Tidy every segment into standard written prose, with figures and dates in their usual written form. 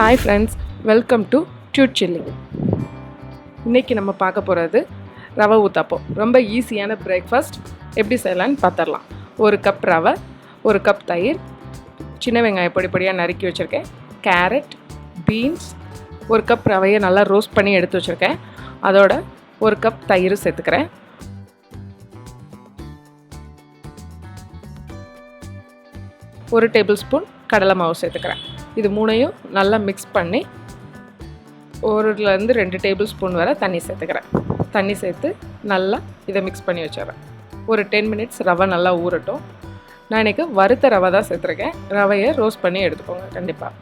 Hi friends, welcome to Tute Chilli. இன்னைக்கு நம்ம பார்க்க போகிறது ரவை ஊத்தாப்பம். ரொம்ப ஈஸியான பிரேக்ஃபாஸ்ட் எப்படி செய்யலாம்னு பார்த்துடலாம். ஒரு கப் ரவை, ஒரு கப் தயிர், சின்ன வெங்காயம் பொடி பொடியாக நறுக்கி வச்சுருக்கேன், கேரட், பீன்ஸ், ஒரு கப் ரவையை நல்லா ரோஸ்ட் பண்ணி எடுத்து வச்சுருக்கேன், அதோட ஒரு கப் தயிர் சேர்த்துக்கிறேன். ஒரு டேபிள் ஸ்பூன் கடலை மாவு சேர்த்துக்கிறேன். இது மூணையும் நல்லா மிக்ஸ் பண்ணி 1-2 டேபிள் ஸ்பூன் வரை தண்ணி சேர்த்துக்கிறேன். தண்ணி சேர்த்து நல்லா இதை மிக்ஸ் பண்ணி வச்சிடறேன். ஒரு 10 மினிட்ஸ் ரவை நல்லா ஊறட்டும். நான் இன்றைக்கி வறுத்த ரவை தான் சேர்த்துருக்கேன். ரவையை ரோஸ்ட் பண்ணி எடுத்துக்கோங்க கண்டிப்பாக.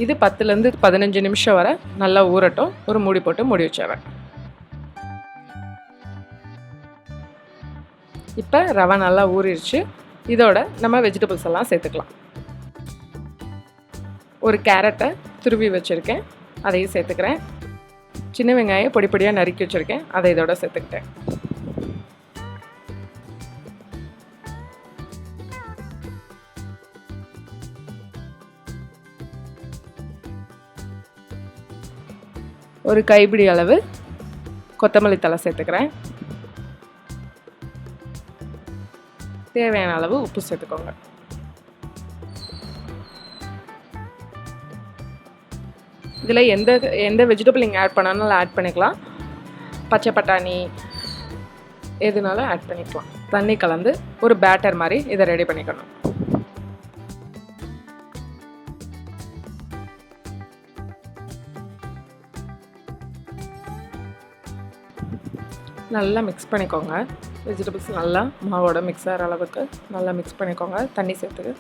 இது 10-15 நிமிஷம் வரை நல்லா ஊறட்டும். ஒரு மூடி போட்டு மூடி வச்சிடறேன். இப்போ ரவை நல்லா ஊறிடுச்சு. இதோட நம்ம வெஜிடபிள்ஸ் எல்லாம் சேர்த்துக்கலாம். ஒரு கேரட்டை துருவி வச்சுருக்கேன், அதையும் சேர்த்துக்கிறேன். சின்ன வெங்காயம் பொடி பொடியாக நறுக்கி வச்சுருக்கேன், அதை இதோட சேர்த்துக்கிட்டேன். ஒரு கைப்பிடி அளவு கொத்தமல்லி தழை சேர்த்துக்கிறேன். தேவையான அளவு உப்பு சேர்த்துக்கோங்க. இதில் எந்த வெஜிடபிள் நீங்கள் ஆட் பண்ணாலும் ஆட் பண்ணிக்கலாம். பச்சை பட்டாணி எதுனாலும் ஆட் பண்ணிக்கலாம். தண்ணி கலந்து ஒரு பேட்டர் மாதிரி இதை ரெடி பண்ணிக்கணும். நல்லா மிக்ஸ் பண்ணிக்கோங்க. வெஜிடபிள்ஸ் நல்லா மாவோட மிக்ஸ் ஆகிற அளவுக்கு நல்லா மிக்ஸ் பண்ணிக்கோங்க. தண்ணி சேர்த்து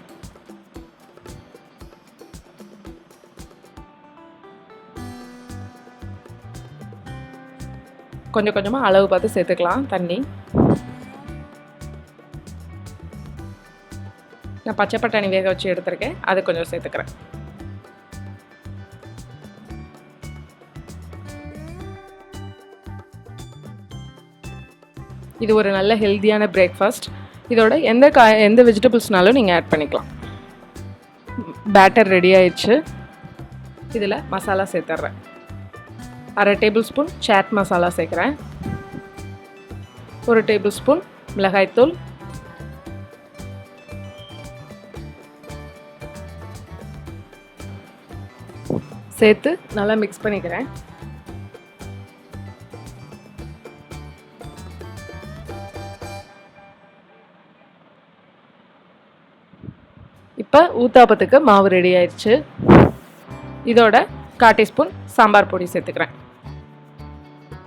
கொஞ்சம் கொஞ்சமாக அளவு பார்த்து சேர்த்துக்கலாம் தண்ணி. நான் பச்சை பட்டாணி வேக வச்சு எடுத்துருக்கேன், அது கொஞ்சம் சேர்த்துக்கிறேன். இது ஒரு நல்ல ஹெல்த்தியான பிரேக்ஃபாஸ்ட். இதோட எந்த வெஜிடபிள்ஸ்னாலும் நீங்கள் ஆட் பண்ணிக்கலாம். பேட்டர் ரெடி ஆயிடுச்சு. இதில் மசாலா சேர்த்துட்றேன். 1/2 டேபிள் ஸ்பூன் சாட் மசாலா சேர்க்குறேன். 1 டேபிள் ஸ்பூன் மிளகாய்த்தூள், சேர்த்து நல்லா மிக்ஸ் பண்ணிக்கிறேன். இப்போ ஊத்தாப்பத்துக்கு மாவு ரெடி ஆயிடுச்சு. இதோட 1/4 டீஸ்பூன் சாம்பார் பொடி சேர்த்துக்கிறேன்.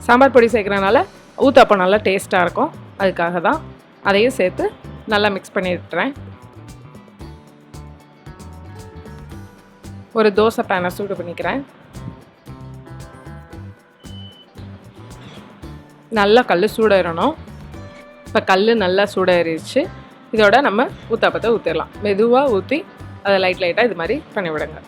சாம்பார் பொடி சேர்க்குறதுனால ஊத்தாப்பம் நல்லா டேஸ்ட்டாக இருக்கும், அதுக்காக தான். அதையும் சேர்த்து நல்லா மிக்ஸ் பண்ணி விட்டுறேன். ஒரு தோசை பேனை சூடு பண்ணிக்கிறேன். நல்லா கல் சூடாயிடணும். இப்போ கல் நல்லா சூடாயிருச்சு. இதோட நம்ம ஊத்தாப்பத்தை ஊற்றிடலாம். மெதுவாக ஊற்றி அதை லைட்டாக இது மாதிரி பண்ணிவிடுங்க.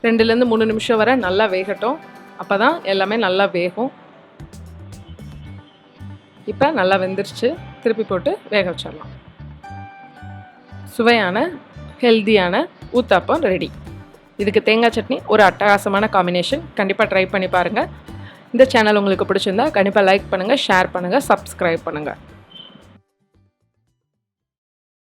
ரெண்டுலேருந்து 3 நிமிஷம் வரை நல்லா வேகட்டும். அப்போ தான் எல்லாமே நல்லா வேகும். இப்போ நல்லா வெந்துருச்சு. திருப்பி போட்டு வேக வச்சிடலாம். சுவையான ஹெல்த்தியான ஊத்தாப்பம் ரெடி. இதுக்கு தேங்காய் சட்னி ஒரு அட்டகாசமான காம்பினேஷன். கண்டிப்பாக ட்ரை பண்ணி பாருங்கள். இந்த சேனல் உங்களுக்கு பிடிச்சிருந்தா கண்டிப்பாக லைக் பண்ணுங்கள், ஷேர் பண்ணுங்கள், சப்ஸ்கிரைப் பண்ணுங்கள்.